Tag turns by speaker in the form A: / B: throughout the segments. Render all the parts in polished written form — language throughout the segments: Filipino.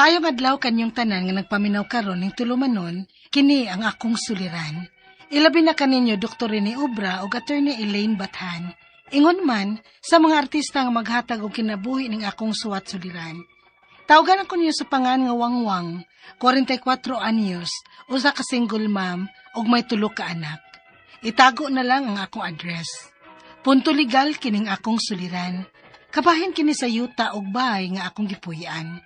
A: Maayong adlaw kanyong tanan nga nagpaminaw karon ning tulumanon, kini ang akong suliran. Ilabi na kaninyo Dr. Rene Obra ug Attorney Elaine Bathan. Ingon man sa mga artista nga maghatag og kinabuhi ning akong suwat suliran. Tawagan ako niyo sa pangan nga Wangwang, 44 anyos, usa ka single mom ug may 3 ka anak. Itago na lang ang akong address. Punto legal kining akong suliran. Kabahin kini sa yuta ug bahay nga akong gipuy-an.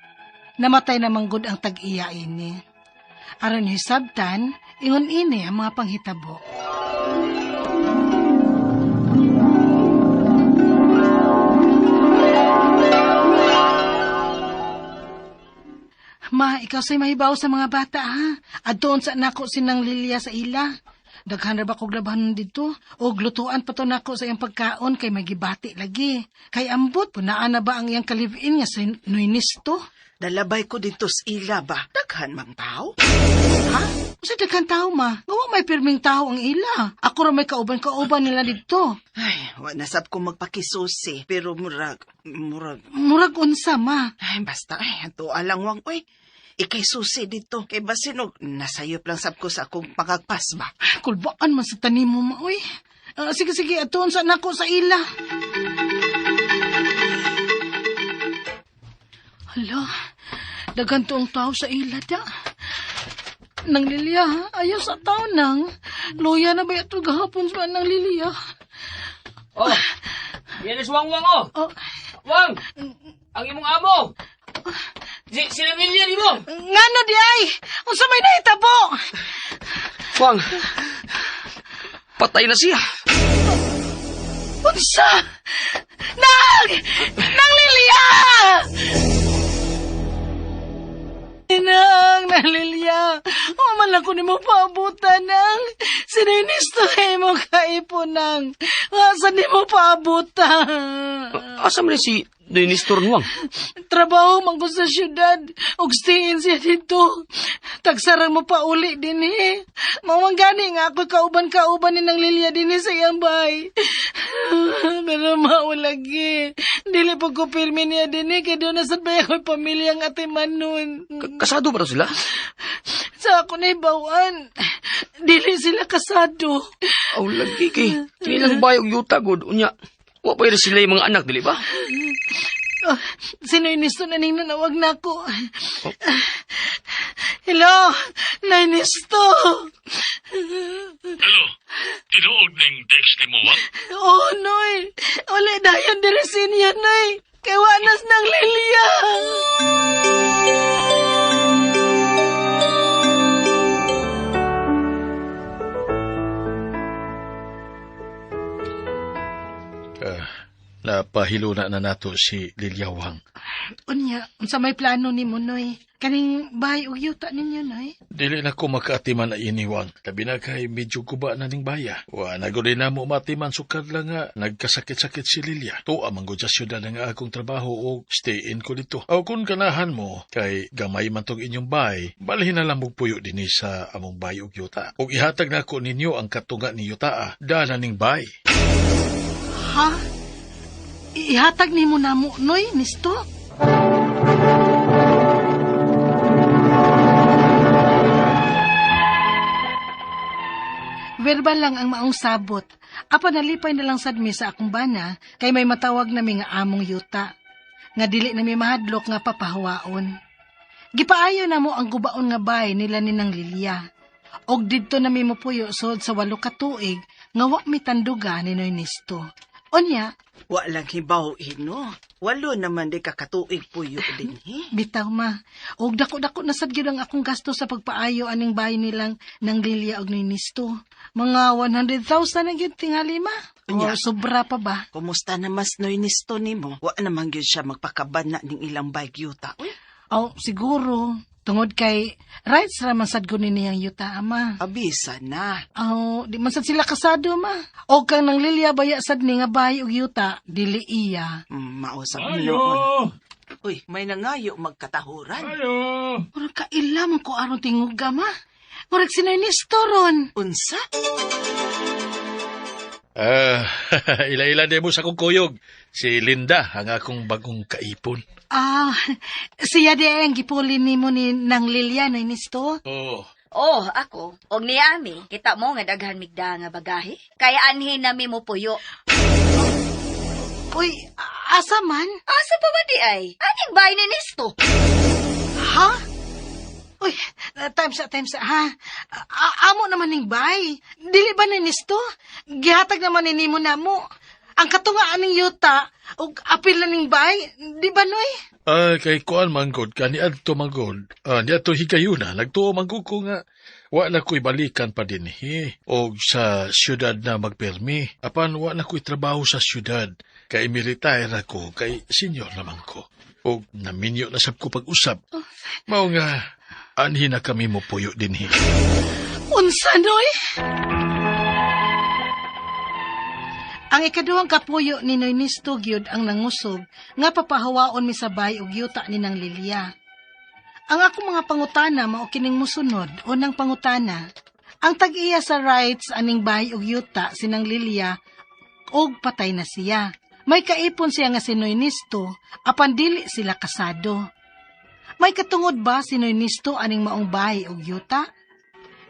A: Namatay na manggod ang tag-iya ini. Aron hisabtan, ingon ini ang mga panghitabo. Ma, ikaw sa'y mahibaw sa mga bata, ha? Adtoon sa nako sinang Lilia sa ila. Daghan ra ba kog labahan dito? O glutuan pa to nako sa iyang pagkaon kay magibati lagi. Kay ambot, punaan na ba ang iyang kalivin nga sa Nuinisto?
B: Dalabay ko dito sa ila ba? Daghan mang tao?
A: Ha? Sa daghan tao, ma. Ngawa may pirming tao ang ila. Ako ra may kauban nila dito.
B: Ay, wanasab ko magpakisusi. Pero murag.
A: Murag unsa, ma.
B: Ay, basta, ato alang wang, oy. Ikay susi dito. Kay basinog, nasayop lang sab ko sa akong pagagpas ba?
A: Kulbaan man sa tanim mo, ma, oy. Sige, atoon sa nako sa ila. Hala, daghan toong tao sa ila da. Nang Lilia, ayaw sa tao nang. Luya na ba ito gahapon sa nang Lilia?
C: Oh, yan is Wangwang, oh.
A: Oh.
C: Wang, ang imong amo. Sila Lilia, di mo?
A: Ngano di ay? Unsa may nahitabo?
D: Wang, patay na siya.
A: Unsa? Nang Lilia! Nang Lilia, man ako ni mo paabutan nang sininisto mo kaipon nang asan ni mo paabutan.
D: Asa man si Nuinisto ron, Wang?
A: Trabaho man ko sa syudad ug stayin siya dito. Tagsarang mo pa uli din eh. Mawang-gani nga ako kauban ni nang Lilia din sa iyang bahay. Pero maulagi. Dili pa ko pirmi niya din kaya doon na sa bahay ako'y pamilyang ate Manon.
D: Kasado ba raw sila?
A: Sa ako na ibawaan. Dili sila kasado.
D: Aw, lagi kay. Ilang bayog yuta, God. Unya, wa pa rin sila yung mga anak, dili ba?
A: Oh, sino inisto na ning nanawag na ako? Hello, Nainisto.
E: Hello, tinuod ning text ni mo, Wang?
A: Oh, Noy. Uli dayon diresin yan, Noy. Kay wanas ng Lilia.
F: Napahilo na nato si Lilia Wang.
A: Unya, unsa may plano ni mo, Noy? Kaning bahay ug yuta ninyo, Noy?
F: Dili na ko makaatiman na ini, Wang. Labi na kay medyo guba na ning baya. Wa naguli na mo matiman sukad lang nga nagkasakit-sakit si Lilia. To amang gud sa syudad nga akong trabaho o stay in ko dito. Aw kung ganahan mo kay gamay man tong inyong bahay, balhin na lang mo puyo dinhi sa among bahay ug yuta. Ug ihatag na ko ninyo ang katunga ni yuta dala ning bahay.
A: Ha? Ihatag ni mo na mo, Noy, Nisto? Verbal lang ang maong sabot. Apa nalipay na lang sadmi sa akong bana, kay may matawag na nga among yuta. Nga dili na may mahadlok nga papahawaon. Gipaayo na mo ang gubaon nga bay nila ni nang Lilia. Og didto na mi mo puyo sod sa 8 ka tuig, nga wa mi tanduga ni Noy Nisto. Onya,
B: Wa lang hibaw no. 8 naman di kakatuig puyo din
A: bitaw ma. Og dako-dako na sad gyud ang akong gasto sa pagpaayo aning bahay nilang nang Lilia og Nisto. Mga 100,000 na gyud tingali ma. O
B: Anya?
A: sobra pa ba?
B: Kumusta na mas Nuinisto nimo? Wa naman gyud siya magpakaban na ning ilang bagyuta.
A: O siguro tungod kay rights ra man sad kunin niyang yuta ama.
B: Abisa na.
A: Di man sad sila kasado ma. Og kang nang Lilia baya sad ni nga bahay og yuta dili iya.
B: Mausap
C: Ayo!
B: noon. Uy, may nangayo magkatahuran.
C: Ayo!
A: Murag kaila man ko aron tinguga ma. Murag sinay ni Storon.
B: Unsa?
F: Ah, ila-ila din mo sa kong kuyog. Si Linda, ang akong bagong kaipon.
A: Ah, siya di ang gipulin ni mo ni nang Lilia no inisto.
F: Oh,
G: Oh, ako. Og ni Ami, kita mo nga daghan migda nga bagahe. Kaya anhin nami mo puyo.
A: Uy, asa man?
G: Asa pa ba di ay? Aning bahay ni Nisto.
A: Ha? Uy, times up, ha? Amo naman ning bay. Dili ba ni nisto? Gihatag naman ni mo na mo. Ang katungaan ning yuta, ug apil na ning bay, di ba noy?
F: kay kuan manggod ka ni adto manggod. Ni adto higayuna, nagtuo manggod ko nga wa na ko'y balikan pa din og sa syudad na magpermi. Apan wa na ko'y trabaho sa syudad. Kay mi-retire ako, kay senior naman ko. Og naminyo na sab ko pag-usap. Mao nga, anhin na kami mo puyo din
A: Unsa noy? Ang ikaduhang kapuyo ni Noy Nisto gyud ang nangusog nga papahawaon mi sa bay og yuta ni nang Lilia. Ang akong mga pangutana mao kining musunod. Unang pangutana, ang tag-iya sa rights aning bay og yuta sinang Lilia og patay na siya. May kaipon siya nga si Noy Nisto apan dili sila kasado. May katungod ba si Noy Nisto aning maong bay og yuta?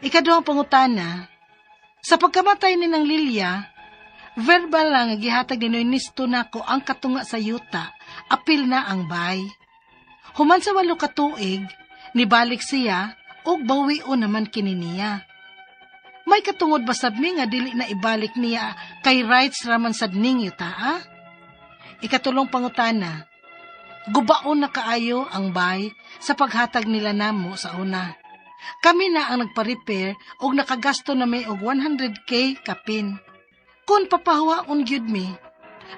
A: Ikaduhang pangutana, sa pagkamatay ni nang Lilia, verbal lang nga gihatag ni Noy Nisto nako ang katunga sa yuta, apil na ang bay. Human sa 8 ka tuig, nibalik siya ug bawion naman kini niya. May katungod ba sabmi nga dili na ibalik niya kay rights raman sad ning yuta, ha? Ikatulong pangutana, gubaon na kaayo ang bay sa paghatag nila namo sa una. Kami na ang nagpa-repair og nakagasto na may og 100K kapin. Kung papahawaon gyud mi,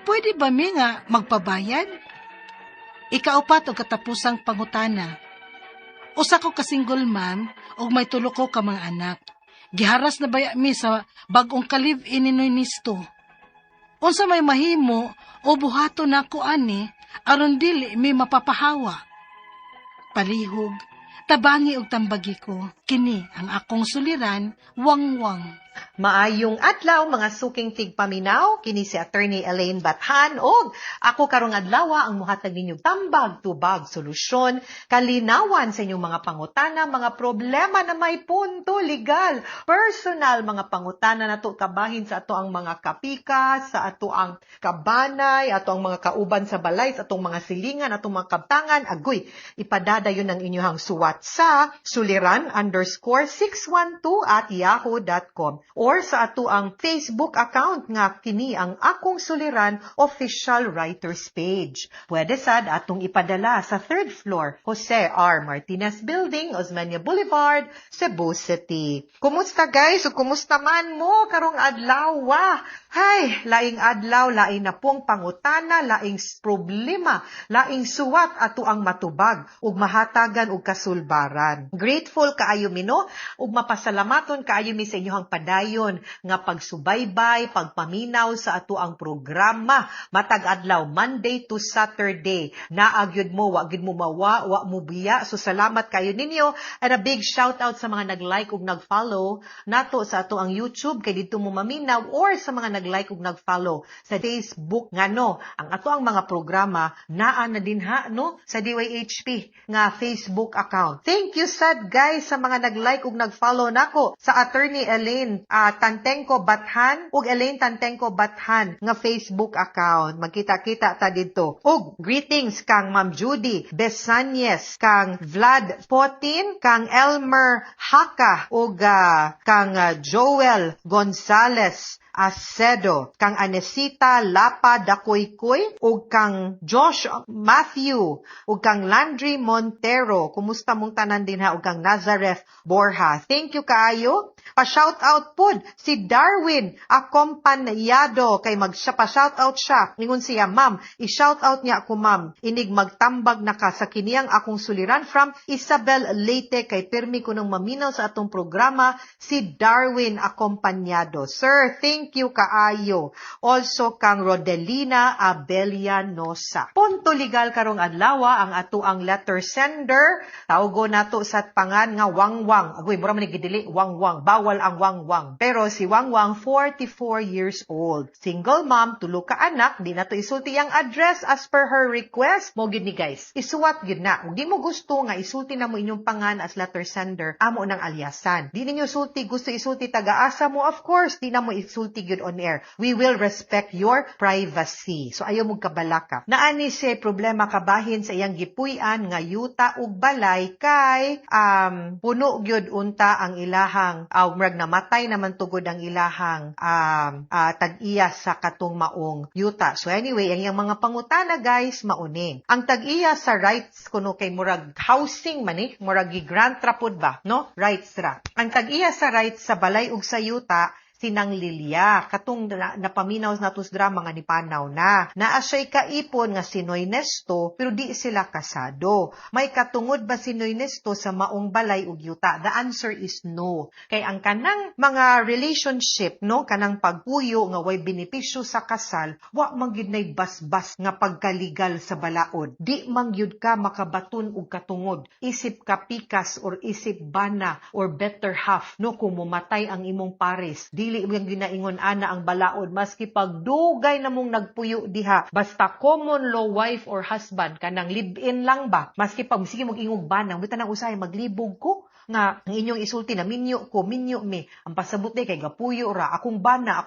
A: pwede ba mi nga magpabayad? Ikaupat og katapusang pangutana. Usa ko ka single mom og may 3 ko ka mga anak. Giharas na baya mi sa bag-ong ka-live-in ni Noy Nisto. Unsa may mahimo o buhato nako ani aron dili mi mapapahawa. Palihog, tabangi og tambagi ko. Kini ang akong suliran, wangwang.
H: Maayong adlaw mga suking tigpaminaw, kini si Attorney Elaine Bathan og ako karong adlaw ang muhatag ninyo tambag tubag solusyon kalinawan sa inyong mga pangutana, mga problema na may punto legal, personal mga pangutana nato kabahin sa ato ang mga kapika, sa ato ang kabanay, ato ang mga kauban sa balay, sa atong mga silingan, atong mga kabtangan, agoy ipadadayon ang inyong suwat sa suliran_612@yahoo.com or sa ato ang Facebook account nga kini ang Akong Suliran official writers page. Pwede sad atong ipadala sa 3rd floor, Jose R. Martinez Building, Osmeña Boulevard, Cebu City. Kumusta guys? O kumusta man mo karong adlaw? Hay, laing adlaw, laing na pong pangutana, laing problema, laing suwat ato ang matubag ug mahatagan ug kasulbaran. Grateful kaayo mi no ug mapasalamaton kaayo mi sa inyong padayon nga pagsubaybay, pagpaminaw sa ato ang programa matag adlaw Monday to Saturday. Naagyud mo, wa gyud mo mawa, wa mo biya. So salamat kayo ninyo and a big shout out sa mga nag-like ug nag-follow nato sa ato ang YouTube kay dito mo maminaw or sa mga nag-like ug nag-follow sa Facebook nga no ang ato ang mga programa naa na din ha no sa DYHP nga Facebook account. Thank you sad guys sa mga nag-like ug nag-follow nako sa Attorney Elaine Tantengco Bathan ug Elaine Tantengco Bathan nga Facebook account. Magkita-kita ta dito. Ug greetings kang Ma'am Judy Besanyes, kang Vlad Potin, kang Elmer Haka ug kang Joel Gonzales Acedo, kang Anesita Lapa Dakoykoy, ug kang Josh Matthew, ug kang Landry Montero. Kumusta mong tanan din ha, ug kang Nazareth Borja. Thank you kaayo. Pa-shout out pod si Darwin Acompañado kay pa-shout out siya. Ningon siya, ma'am, i-shout out niya ako ma'am. Inig magtambag na ka sa kiniyang akong suliran from Isabel Leyte kay pirmi ko nang maminaw sa atong programa si Darwin Acompañado. Sir, thank Thank you kaayo. Also kang Rodelina Abelianosa. Punto legal karong adlaw ang ato ang letter sender. Tawgo nato sa pangan nga Wangwang. Agoy, mura man gidili Wangwang. Bawal ang Wangwang. Pero si Wangwang 44 years old. Single mom, 2 ka anak, di na to isulti ang address as per her request. Mo gid ni guys. Isuwat gid na. Ug di mo gusto nga isulti na mo inyong pangan as letter sender, amo ng alyasan. Di ninyo sulti, gusto isulti taga-asa mo, of course, di na mo isulti gid on air. We will respect your privacy. So ayaw mong kabalaka. Naani siya problema kabahin sa iyang gipuy-an nga yuta ug balay kay puno gyud unta ang ilahang murag namatay naman tugod ang ilahang tag-iya sa katong maong yuta. So anyway, ang iyang mga pangutana guys mauning. Ang tag-iya sa rights kuno kay murag housing man murag gi-grant ra pud ba, no? Rights ra. Ang tag-iya sa rights sa balay ug sa yuta sinang Lilia, katong napaminaw na tos drama nga ni Panaw na. Naa siya'y kaipon nga si Noy Nesto, pero di sila kasado. May katungod ba si Noy Nesto sa maong balay ug yuta? The answer is no. Kay ang kanang mga relationship, no, kanang pagpuyo nga way benepisyo sa kasal, wa man gyud nay basbas nga pagkaligal sa balaod. Di man gyud ka makabaton og katungod. Isip ka pikas or isip bana or better half, no, kung mumatay ang imong pares. Dili yung ginaingon ana ang balaod maski pagdugay na mong nagpuyo diha basta common law wife or husband kanang live-in lang ba maski pag sige mag-ingog banang bitan ang usahay maglibog ko nga ang inyong isulti na minyo mi ang pasabot day kay gapuyo ra akong bana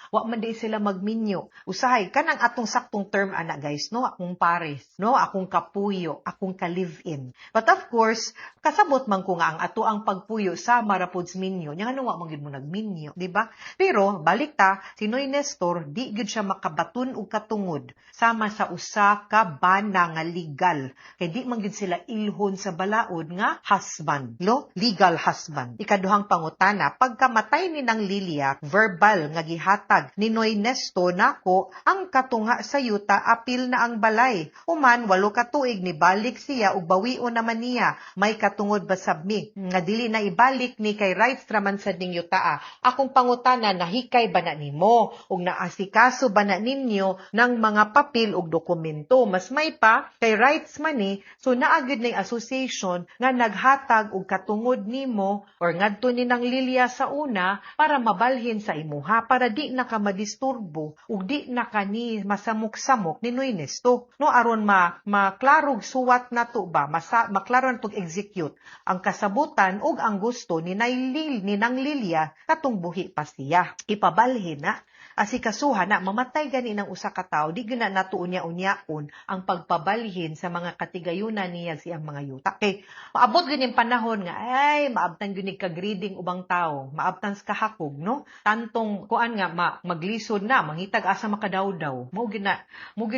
H: wa man di sila magminyo usahay kanang atong saktong term ana guys no akong pares no akong kapuyo akong ka live-in but of course kasabot man ko nga ang ato ang pagpuyo sa marapods minyo nya ano wa man gyud mo nagminyo di ba pero balik ta si Noy Nestor di gyud siya makabaton og katungod sama sa usa ka bana nga legal kay di man gyud sila ilhon sa balaod nga husband legal husband. Ikaduhang pangutana, pagkamatay ni nang Lilia, verbal nga gihatag ni Noy Nesto nako ang katunga sa yuta apil na ang balay. Uman 8 ka tuig ni balik siya ug bawion naman niya. May katungod ba sabmi nga dili na ibalik ni kay rights raman sa ning yuta. Akong pangutana nahikay ba na nimo ug naasikaso ba na ninyo ng mga papel ug dokumento? Mas may pa kay rights man ni so naa gyud ning association nga naghatag og katungod nimo or ngadto ni nang Lilia sa una para mabalhin sa imuha para di na ka madisturbo ug di na ka ni masamok-samok ni Noy Nesto no aron maklarog suwat nato ba maklaro natog execute ang kasabutan ug ang gusto ni nang Lilia katong buhi pa siya ipabalhin na asikasuhan na mamatay gani ng usa ka tawo di gyud na nato unya-unyaon ang pagpabalhin sa mga katigayunan niya siyang mga yuta kay maabot ganing panahon nga ay maabtan gyud kag reading ubang tawo maabtan sa kahakog no tantong kuan nga maglisod na mangitag asa makadawdaw mo gyud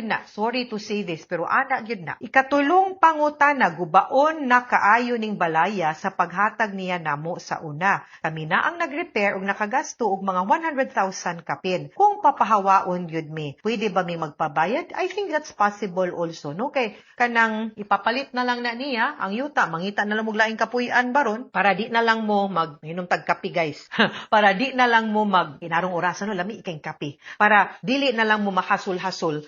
H: na sorry to say this pero ana gyud na ikatulong pangutana gubaon na kaayo ning balaya sa paghatag niya namo sa una kami na ang nag-repair ug nakagasto og mga 100,000 kapin kung papahawaon gyud mi pwede ba mi magpabayad I think that's possible also no kay kanang ipapalit na lang na niya ang yuta mangita na lang mo laing kapuy-an baron para di na lang mo mag-inom tag kape guys para di na lang mo inarong orasan no lami ikay kape para dili na lang mo mahasol-hasol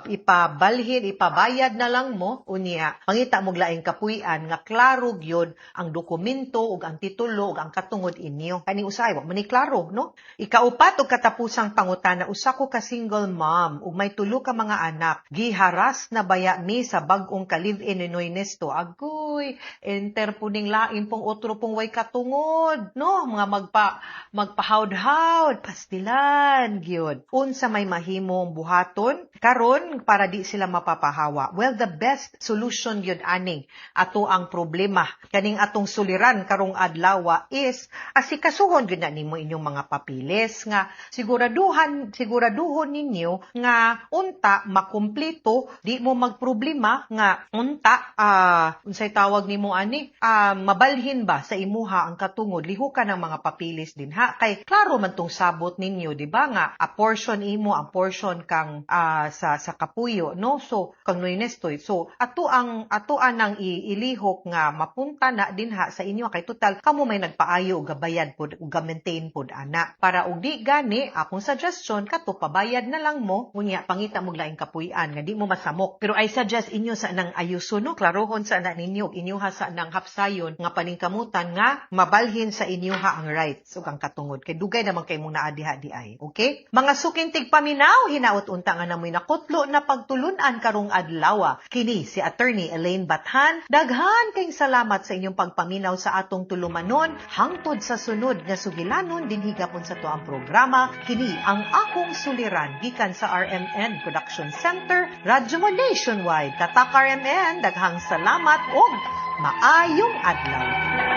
H: ipabalhin ipabayad na lang mo unya mangita mo laing kapuy-an nga klaro gyud ang dokumento ug ang titulo ug ang katungod inyo kani usay wa man ni klaro no ikaupat og katapusang pangutana usa ko ka single mom ug may 3 ka mga anak giharas na baya mi sa bag-ong ka live-in ni Noy Nesto agoy enter puning lain pong otro pong way katungod no mga magpahawd-hawd pastilan gyud unsa may mahimong buhaton karon para di sila mapapahawa well the best solution gyud aning ato ang problema kaning atong suliran karong adlaw is asikasuhon gyud na nimo inyong mga papiles nga siguraduhon ninyo nga unta makumpleto di mo magproblema nga unta unsay tawag nimo ani mabalhin ba sa imuha ang katungod lihuka ng mga papilis dinha kay klaro man tong sabot ninyo di ba nga a portion imo ang portion kang sa kapuyo no so kang Noynestoy so atuan nang ilihok nga mapunta na dinha sa inyo kay total kamo may nagpaayo og gabayad pod ug ga-maintain pod ana para og di gani akong suggestion kato pabayad na lang mo unya pangita mo laing kapuy-an nga di mo masamok pero I suggest inyo sa nang ayuso no klarohon sa na ninyo inyuha sa nang hapsayon nga paningkamutan nga mabalhin sa inyuha ang rights ug ang katungod kay dugay naman kay mong naadiha di ay okay mga sukintig paminaw hinaot unta nga namoy nakutlo na pagtulunan karong adlaw kini si Attorney Elaine Bathan daghan kayong salamat sa inyong pagpaminaw sa atong tulumanon hangtod sa sunod nga sugilanon dinhi gapon sa tuang programa kini ang akong suliran gikan sa RMN Production Center Radyo Mo Nationwide katak RMN daghang salamat ug maayong adlaw.